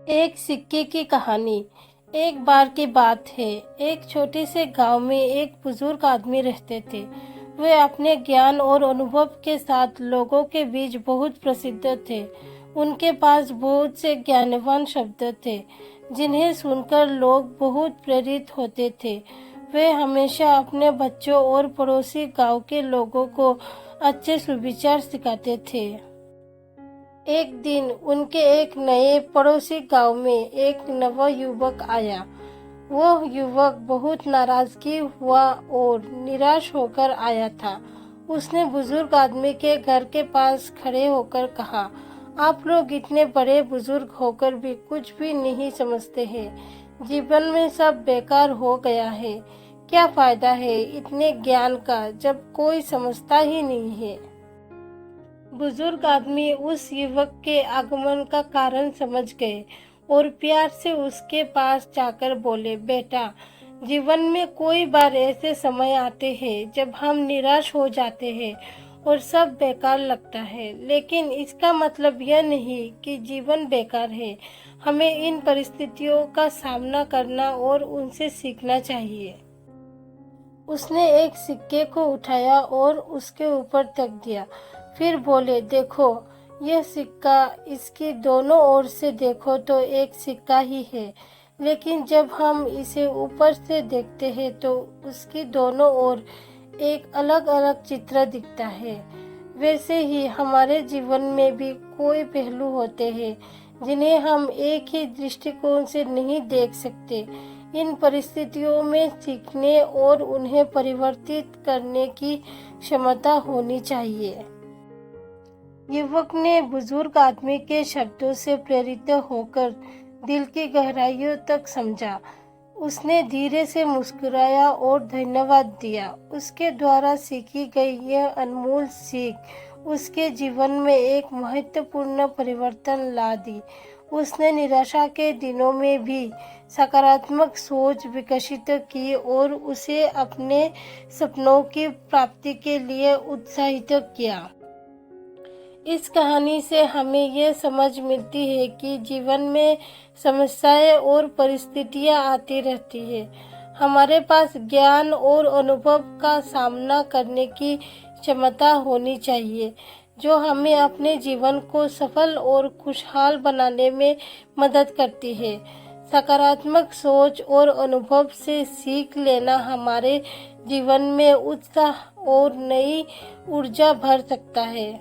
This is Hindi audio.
एक सिक्के की कहानी। एक बार की बात है, एक छोटे से गांव में एक बुजुर्ग आदमी रहते थे। वे अपने ज्ञान और अनुभव के साथ लोगों के बीच बहुत प्रसिद्ध थे। उनके पास बहुत से ज्ञानवान शब्द थे, जिन्हें सुनकर लोग बहुत प्रेरित होते थे। वे हमेशा अपने बच्चों और पड़ोसी गांव के लोगों को अच्छे सुविचार सिखाते थे। एक दिन उनके एक नए पड़ोसी गांव में एक नवा युवक आया। वो युवक बहुत नाराजगी हुआ और निराश होकर आया था। उसने बुजुर्ग आदमी के घर के पास खड़े होकर कहा, आप लोग इतने बड़े बुजुर्ग होकर भी कुछ भी नहीं समझते हैं। जीवन में सब बेकार हो गया है। क्या फायदा है इतने ज्ञान का जब कोई समझता ही नहीं है। बुजुर्ग आदमी उस युवक के आगमन का कारण समझ गए और प्यार से उसके पास जाकर बोले, बेटा, जीवन में कोई बार ऐसे समय आते हैं जब हम निराश हो जाते हैं और सब बेकार लगता है, लेकिन इसका मतलब यह नहीं कि जीवन बेकार है। हमें इन परिस्थितियों का सामना करना और उनसे सीखना चाहिए। उसने एक सिक्के को उठाया और उसके ऊपर तक दिया। फिर बोले, देखो, यह सिक्का, इसकी दोनों ओर से देखो तो एक सिक्का ही है, लेकिन जब हम इसे ऊपर से देखते हैं तो उसकी दोनों ओर एक अलग अलग चित्र दिखता है। वैसे ही हमारे जीवन में भी कोई पहलू होते हैं जिन्हें हम एक ही दृष्टिकोण से नहीं देख सकते। इन परिस्थितियों में सीखने और उन्हें परिवर्तित करने की क्षमता होनी चाहिए। युवक ने बुजुर्ग आदमी के शब्दों से प्रेरित होकर दिल की गहराइयों तक समझा। उसने धीरे से मुस्कुराया और धन्यवाद दिया। उसके द्वारा सीखी गई यह अनमोल सीख उसके जीवन में एक महत्वपूर्ण परिवर्तन ला दी। उसने निराशा के दिनों में भी सकारात्मक सोच विकसित की और उसे अपने सपनों की प्राप्ति के लिए उत्साहित किया। इस कहानी से हमें यह समझ मिलती है कि जीवन में समस्याएं और परिस्थितियां आती रहती है। हमारे पास ज्ञान और अनुभव का सामना करने की क्षमता होनी चाहिए, जो हमें अपने जीवन को सफल और खुशहाल बनाने में मदद करती है। सकारात्मक सोच और अनुभव से सीख लेना हमारे जीवन में उत्साह और नई ऊर्जा भर सकता है।